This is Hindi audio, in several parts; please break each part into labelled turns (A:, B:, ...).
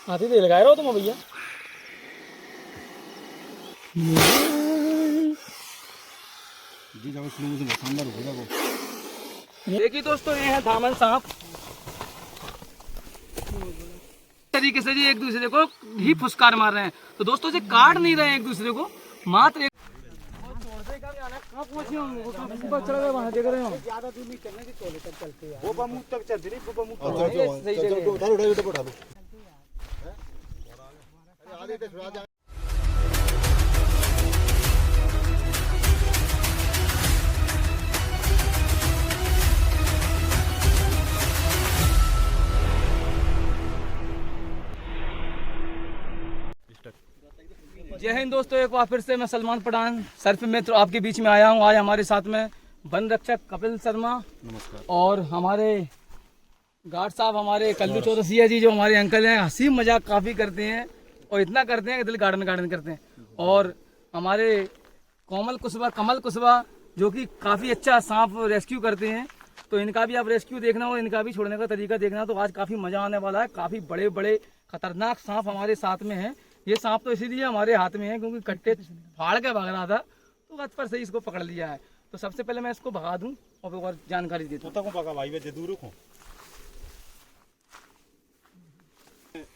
A: हाथी दे लगाए रहो तुम भैया। देखिए दोस्तों, ये है धामन सांप। तरीके से जी एक दूसरे को ही फुसकार मार रहे हैं। तो दोस्तों जी काट नहीं रहे हैं एक दूसरे को, मात्र एक ज्यादा दूर नहीं चलने की, चोले तक चलते हैं। वो बमूत तक चलती नहीं, वो बमूत जय हिंद दोस्तों, एक बार फिर से मैं सलमान पठान सर्फ मित्र आपके बीच में आया हूँ। आज हमारे साथ में वन रक्षक कपिल शर्मा, नमस्कार, और हमारे गार्ड साहब हमारे कल्लू चौरसिया जी, जो हमारे अंकल हैं। हंसी मजाक काफ़ी करते हैं और इतना करते हैं कि दिल गार्डन गार्डन करते हैं। और हमारे कमल कुशवा जो कि काफ़ी अच्छा सांप रेस्क्यू करते हैं। तो इनका भी आप रेस्क्यू देखना और इनका भी छोड़ने का तरीका देखना। तो आज काफ़ी मज़ा आने वाला है। काफ़ी बड़े बड़े खतरनाक सांप हमारे साथ में हैं। ये सांप तो इसीलिए हमारे हाथ में है क्योंकि कट्टे फाड़ के भाग रहा था, तो गत पर से इसको पकड़ लिया है। तो सबसे पहले मैं इसको भगा दूं और जानकारी देता हूं।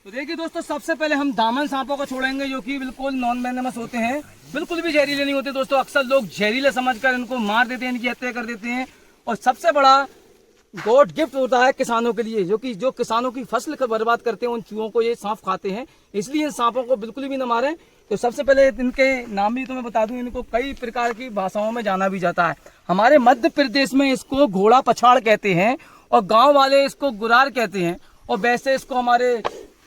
A: तो देखिए दोस्तों, सबसे पहले हम दामन सांपों को छोड़ेंगे, जो कि बिल्कुल नॉन वेनेमस होते हैं, बिल्कुल भी जहरीले नहीं होते दोस्तों। अक्सर लोग जहरीले समझकर इनको मार देते हैं, इनकी हत्या कर देते हैं। और सबसे बड़ा गॉड गिफ्ट होता है किसानों के लिए, जो किसानों की फसल को बर्बाद करते हैं, उन चूहों को ये सांप खाते हैं। इसलिए इन सांपों को बिल्कुल भी न मारें। तो सबसे पहले इनके नाम भी तो मैं बता दूं, इनको कई प्रकार की भाषाओं में जाना भी जाता है। हमारे मध्य प्रदेश में इसको घोड़ा पछाड़ कहते हैं और गांव वाले इसको गुरार कहते हैं। और वैसे इसको हमारे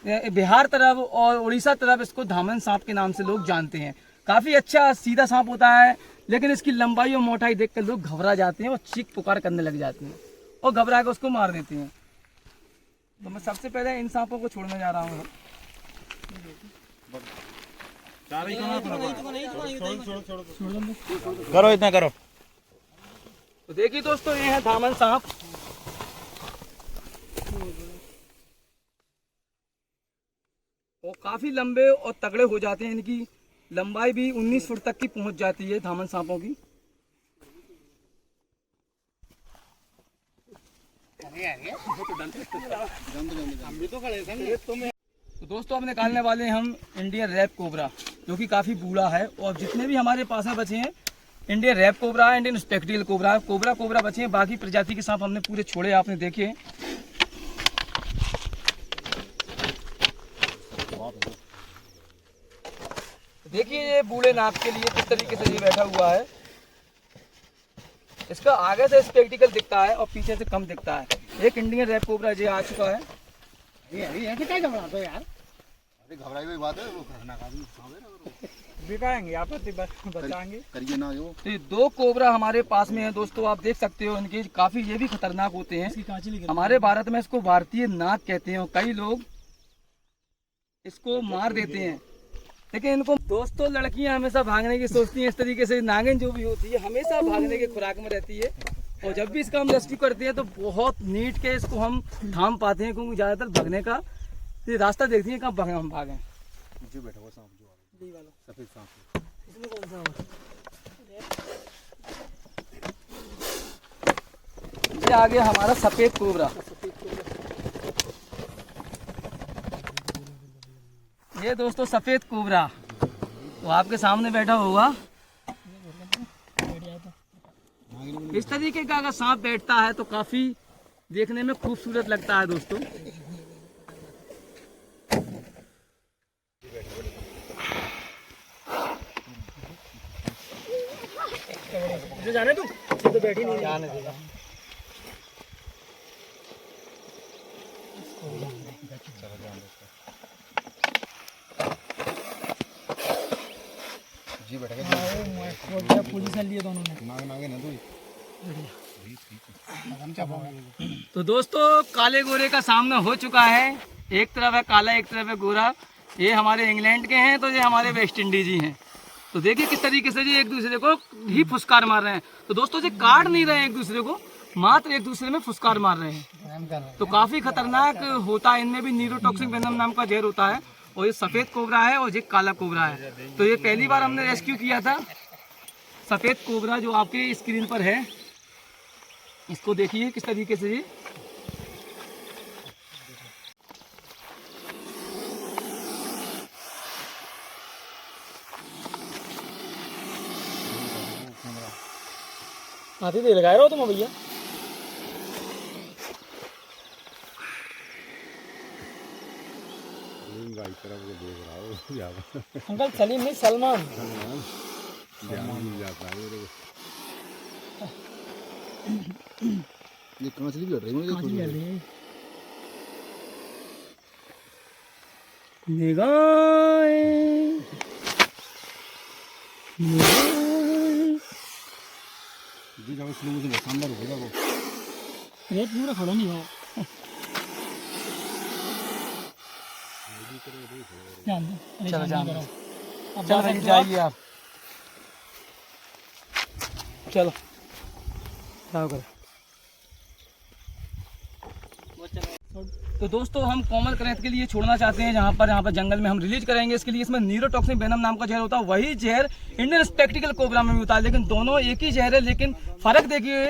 A: बिहार तरफ और उड़ीसा तरफ इसको धामन सांप के नाम से लोग जानते हैं। काफी अच्छा सीधा सांप होता है, लेकिन इसकी लंबाई और मोटाई देखकर लोग घबरा जाते हैं और चीख पुकार करने लग जाते हैं और घबरा के उसको मार देते हैं। तो मैं सबसे पहले इन सांपों को छोड़ने जा रहा हूँ।
B: करो इतना करो।
A: तो देखिए दोस्तों, ये है धामन सांप। और काफी लंबे और तगड़े हो जाते हैं। इनकी लंबाई भी 19 फुट तक की पहुंच जाती है धामन सांपों की। तो दोस्तों, अब निकालने वाले हम इंडियन रैप कोबरा, जो कि काफी बूढ़ा है। और जितने भी हमारे पास में बचे हैं, इंडियन रैप कोबरा है, इंडियन स्पेक्टिकल कोबरा है, कोबरा बचे हैं। बाकी प्रजाति के सांप हमने पूरे छोड़े, आपने देखे। देखिए ये बूढ़े नाक के लिए किस तरीके से ये बैठा हुआ है। इसका आगे से स्पेक्टिकल दिखता है और पीछे से कम दिखता है। एक इंडियन रैप कोबरा ये आ चुका है।
B: क्या घबराते हो यार? अरे घबराई हुई बात है, वो बिकाएंगे, आप बचाएंगे करिए ना।
A: तो ये 2 कोबरा हमारे पास में है दोस्तों, आप देख सकते हो। इनके काफी ये भी खतरनाक होते हैं। हमारे भारत में इसको भारतीय नाग कहते हैं और कई लोग इसको मार देते हैं। लेकिन इनको दोस्तों, लड़कियां हमेशा भागने की सोचती हैं। इस तरीके से नागिन जो भी होती है हमेशा भागने के खुराक में रहती है। और जब भी इसका हम रेस्क्यू करते हैं तो बहुत नीट के इसको हम थाम पाते हैं, क्योंकि ज्यादातर भागने का रास्ता देखती है, कहाँ हम भागें।
B: जो बैठा हुआ सांप जो सफेद सांप,
A: इसमें कौन सा ये आ गया हमारा सफेद कोबरा। ये दोस्तों सफेद कोबरा तो आपके सामने बैठा होगा। इस तरीके का अगर सांप बैठता है तो काफी देखने में खूबसूरत लगता है दोस्तों। जो जाने तू तो बैठी नहीं जाने देगा। जी बैठा गया पोजीशन लिए दोनों ने। नागे ना तो दोस्तों, काले गोरे का सामना हो चुका है। एक तरफ है काला, एक तरफ है गोरा। ये हमारे इंग्लैंड के हैं तो ये हमारे वेस्ट इंडीज ही हैं। तो देखिए किस तरीके से ये एक दूसरे को ही फुसकार मार रहे हैं। तो दोस्तों, ये काट नहीं रहे हैं एक दूसरे को, मात्र एक दूसरे में फुसकार मार रहे हैं। तो काफी खतरनाक होता है। इनमें भी न्यूरोटॉक्सिक वेनम नाम का जहर होता है और ये सफेद कोबरा है और ये काला कोबरा है। तो ये पहली बार हमने रेस्क्यू किया था सफेद कोबरा जो आपके स्क्रीन पर है। इसको देखिए किस तरीके से ये हाथी दे लगाए रहो तुम भैया। अंकल सलीम नहीं सलमान
B: ये कांचली भी हट रही है। जी जब स्लो मोशन शानदार होगा वो
A: ये पूरा खड़ा नहीं हो। चलो चलो जाइए आप। चलो क्या करें। तो दोस्तों हम कोमल करैंत के लिए छोड़ना चाहते हैं जहाँ पर जंगल में हम रिलीज करेंगे। इसके लिए इसमें न्यूरोटॉक्सिक वेनम नाम का जहर होता है। वही जहर इंडियन स्पेक्टिकल कोबरा में भी होता है, लेकिन दोनों एक ही जहर है। लेकिन फर्क देखिए,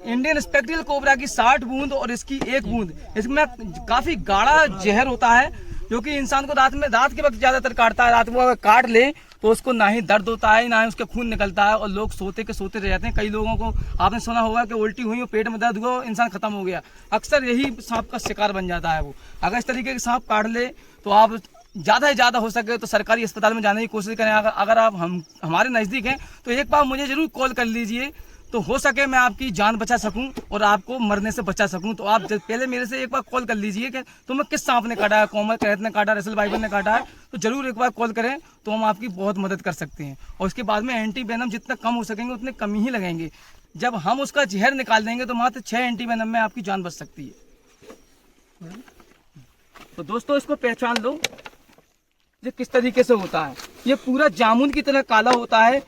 A: इंडियन स्पेक्टिकल कोबरा की 60 बूंद और इसकी 1 बूंद, इसमें काफी गाढ़ा जहर होता है जो कि इंसान को रात के वक्त ज्यादातर काटता है। रात को अगर काट ले तो उसको ना ही दर्द होता है ना ही उसके खून निकलता है और लोग सोते के सोते रह जाते हैं। कई लोगों को आपने सुना होगा कि उल्टी हुई और पेट में दर्द हुआ, इंसान खत्म हो गया। अक्सर यही सांप का शिकार बन जाता है वो। अगर इस तरीके के सांप काट ले तो आप ज़्यादा से ज़्यादा हो सके तो सरकारी अस्पताल में जाने की कोशिश करें। अगर आप हमारे नज़दीक हैं तो एक बार मुझे ज़रूर कॉल कर लीजिए, तो हो सके मैं आपकी जान बचा सकूं और आपको मरने से बचा सकूं। तो आप पहले मेरे से एक बार कॉल कर लीजिए कि तुम्हें किस सांप ने काटा है, कोमल करैंत ने काटा, रसल वाइपर ने काटा है, तो जरूर एक बार कॉल करें तो हम आपकी बहुत मदद कर सकते हैं। और उसके बाद में एंटी वेनम जितना कम हो सकेंगे उतने कम ही लगेंगे। जब हम उसका जहर निकाल देंगे तो मात्र 6 एंटी वेनम में आपकी जान बच सकती है। तो दोस्तों इसको पहचान लो ये किस तरीके से होता है। ये पूरा जामुन की तरह काला होता है।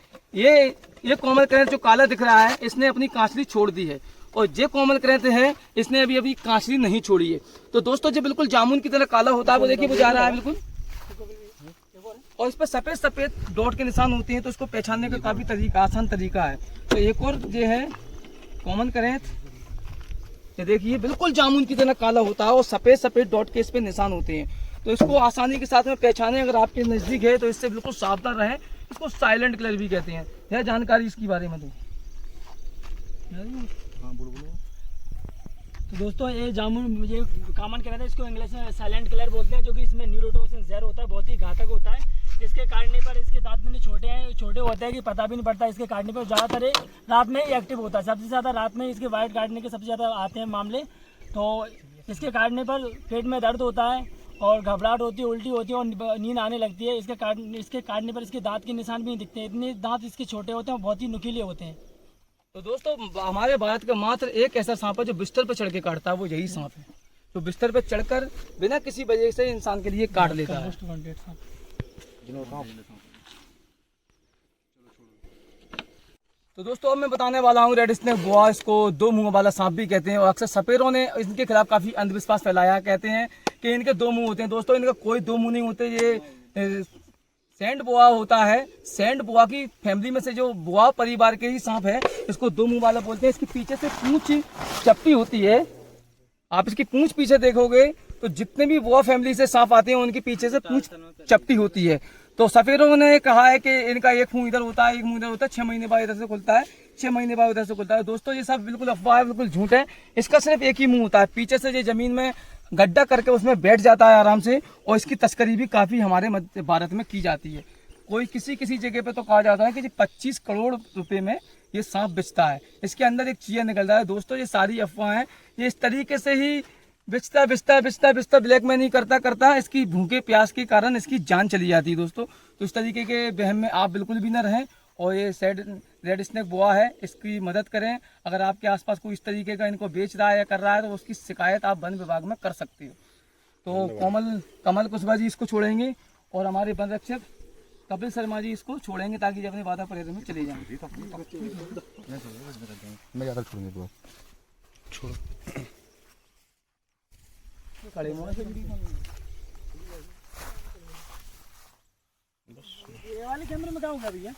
A: ये कोमल करैंत जो काला दिख रहा है इसने अपनी कांचली छोड़ दी है, और ये कोमल करैंत है इसने अभी कांचली नहीं छोड़ी है। तो दोस्तों जो बिल्कुल जामुन की तरह काला होता है वो देखिए वो जा रहा है बिल्कुल, और इस पर सफेद सफेद डॉट के निशान होते हैं। तो इसको पहचानने का काफी आसान तरीका है। तो एक और जो है कोमल करैंत, ये देखिए बिल्कुल जामुन की तरह काला होता है और सफेद सफेद डॉट के इस पे निशान होते हैं। तो इसको आसानी के साथ में पहचाने अगर आपके नजदीक है तो इससे बिल्कुल सावधान रहें। इसको साइलेंट किलर भी कहते हैं। यह जानकारी इसके बारे में दो।
C: तो दोस्तों ये जामुन मुझे कॉमन कह रहा था, इसको इंग्लिश में साइलेंट किलर बोलते हैं, जो कि इसमें न्यूरोटॉक्सिन जहर होता है, बहुत ही घातक होता है। इसके काटने पर इसके दांत में छोटे होते हैं कि पता भी नहीं पड़ता। इसके काटने पर ज़्यादातर रात में ही एक्टिव होता है। सबसे ज़्यादा रात में इसके वाइट काटने के सबसे ज़्यादा आते हैं मामले। तो इसके काटने पर पेट में दर्द होता है और घबराहट होती है, उल्टी होती है और नींद आने लगती है। इसके काटने पर इसके दांत के निशान भी नहीं दिखते हैं। इतने दांत इसके छोटे होते हैं और बहुत ही नुकीले होते हैं।
A: तो दोस्तों हमारे भारत का मात्र एक ऐसा सांप है जो बिस्तर पर चढ़ के काटता है, वो यही सांप है जो बिस्तर पर चढ़कर बिना किसी वजह से इंसान के लिए काट लेता है। तो दोस्तों अब मैं बताने वाला हूँ रेड स्नेक बोआ। इसको 2 मुंह वाला सांप भी कहते हैं और अक्सर सपेरों ने इनके खिलाफ काफी अंधविश्वास फैलाया। कहते हैं कि इनके 2 मुंह होते हैं। दोस्तों इनका कोई 2 मुंह नहीं होते। ये सैंड बोआ होता है। सैंड बोआ की फैमिली में से जो बोआ परिवार के ही सांप है, इसको 2 मुंह वाला बोलते हैं। इसके पीछे से पूंछ चपटी होती है। आप इसकी पूंछ पीछे देखोगे तो जितने भी बोआ फैमिली से सांप आते हैं उनके पीछे से पूंछ चपटी होती है। तो सफेरों ने कहा है कि इनका एक मुंह इधर होता है, एक मुंह इधर होता है, 6 महीने बाद इधर से खुलता है, 6 महीने बाद उधर से खुलता है। दोस्तों ये सब बिल्कुल अफवाह है, बिल्कुल झूठ है। इसका सिर्फ एक ही मुंह होता है। पीछे से ये जमीन में गड्ढा करके उसमें बैठ जाता है आराम से, और इसकी तस्करी भी काफी हमारे मध्य भारत में की जाती है। कोई किसी जगह पे तो कहा जाता है कि 25 करोड़ रुपए में ये सांप बेचता है। इसके अंदर एक चीया निकलता है। दोस्तों ये सारी अफवाह है। ये इस तरीके से ही बिचता ब्लैकमेल नहीं करता इसकी भूखे प्यास के कारण इसकी जान चली जाती है। दोस्तों तो इस तरीके के वहम में आप बिल्कुल भी न रहें, और ये रेड स्नेक बोआ है, इसकी मदद करें। अगर आपके आसपास कोई इस तरीके का इनको बेच रहा है या कर रहा है तो उसकी शिकायत आप वन विभाग में कर सकते हो। तो कमल कुशवाहा जी इसको छोड़ेंगे और हमारे वन रक्षक कपिल शर्मा जी इसको छोड़ेंगे ताकि जब अपने वादा पर्यटन में चले जाएं।
B: मैं ज़्यादा छोड़ूंगा। छोड़ो।
A: खड़े हुए हैं।
C: ये वाले कैमरे में क्या होगा भैया?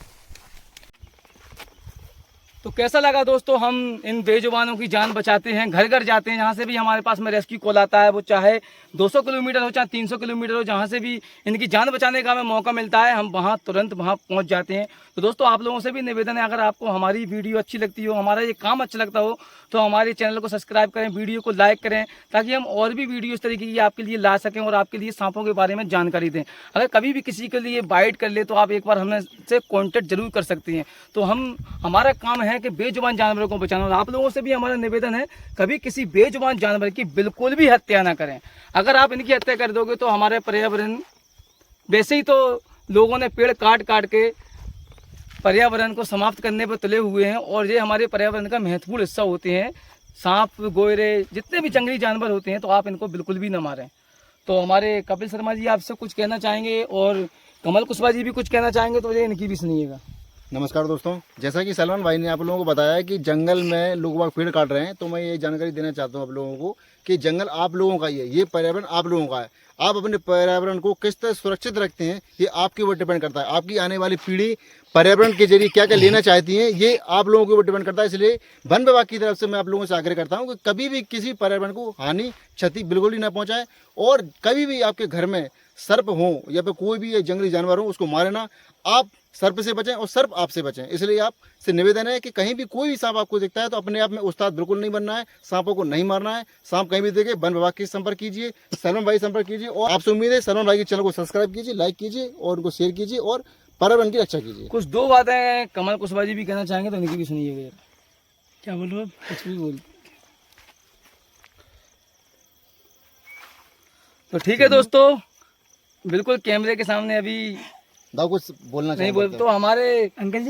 A: तो कैसा लगा दोस्तों, हम इन बेजुबानों की जान बचाते हैं, घर घर जाते हैं, जहाँ से भी हमारे पास में रेस्क्यू कॉल आता है, वो चाहे 200 किलोमीटर हो चाहे 300 किलोमीटर हो, जहाँ से भी इनकी जान बचाने का हमें मौका मिलता है हम वहाँ तुरंत वहाँ पहुँच जाते हैं। तो दोस्तों आप लोगों से भी निवेदन है, अगर आपको हमारी वीडियो अच्छी लगती हो, हमारा ये काम अच्छा लगता हो, तो हमारे चैनल को सब्सक्राइब करें, वीडियो को लाइक करें, ताकि हम और भी वीडियो इस तरीके की आपके लिए ला सकें और आपके लिए सांपों के बारे में जानकारी दें। अगर कभी भी किसी के लिए बाइट कर ले तो आप एक बार हमसे कॉन्टेक्ट जरूर कर सकती हैं। तो हमारा काम है कि बेजुबान जानवरों को बचाना, और आप लोगों से भी हमारा निवेदन है कभी किसी बेजुबान जानवर की बिल्कुल भी हत्या ना करें। अगर आप इनकी हत्या कर दोगे तो हमारे पर्यावरण, वैसे ही तो लोगों ने पेड़ काट काट के पर्यावरण को समाप्त करने पर तुले हुए हैं, और ये हमारे पर्यावरण का महत्वपूर्ण हिस्सा होते हैं। सांप, गोयरे, जितने भी जंगली जानवर होते हैं, तो आप इनको बिल्कुल भी न मारें। तो हमारे कपिल शर्मा जी आपसे कुछ कहना चाहेंगे और कमल कुशवाहा जी भी कुछ कहना चाहेंगे, तो ये इनकी भी सुनिएगा।
B: नमस्कार दोस्तों, जैसा कि सलमान भाई ने आप लोगों को बताया कि जंगल में लोग बाग पेड़ काट रहे हैं, तो मैं ये जानकारी देना चाहता हूँ आप लोगों को कि जंगल आप लोगों का ही है, ये पर्यावरण आप लोगों का है। आप अपने पर्यावरण को किस तरह सुरक्षित रखते हैं ये आपके ऊपर डिपेंड करता है। आपकी आने वाली पीढ़ी पर्यावरण के जरिए क्या क्या लेना चाहती है ये आप लोगों के ऊपर डिपेंड करता है। इसलिए वन विभाग की तरफ से मैं आप लोगों से आग्रह करता हूँ कि कभी भी किसी पर्यावरण को हानि, क्षति बिल्कुल ही ना पहुँचाए, और कभी भी आपके घर में सर्प हो या फिर कोई भी जंगली जानवर हो उसको मारे ना। आप सर्प से बचें और सर्प आपसे बचें। इसलिए आपसे निवेदन है कि कहीं भी कोई भी सांप आपको दिखता है तो अपने आप में उस्ताद बिल्कुल नहीं बनना है, सांपों को नहीं मारना है। सांप कहीं भी देखे वन विभाग के संपर्क कीजिए, सलमान भाई संपर्क कीजिए, और आपसे उम्मीद है सलमान भाई के चैनल को सब्सक्राइब कीजिए, लाइक कीजिए और उनको शेयर कीजिए और पर्यावरण की रक्षा कीजिए।
A: कुछ दो बातें कमल कुशवाहा जी भी कहना चाहेंगे, तो इनकी भी सुनिएगा।
C: क्या बोल रहे हो?
A: कुछ भी बोल। तो ठीक है दोस्तों, बिल्कुल कैमरे के सामने अभी
B: दाऊ कुछ बोलना
A: नहीं
B: चाहिए
A: बोल, तो हमारे
C: अंकल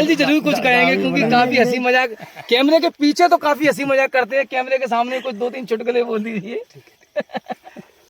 C: जी
A: जरूर कुछ कहेंगे, क्योंकि काफी हंसी मजाक कैमरे के पीछे तो काफी हंसी मजाक करते हैं, कैमरे के सामने कुछ 2-3 चुटकुले बोल दीजिए।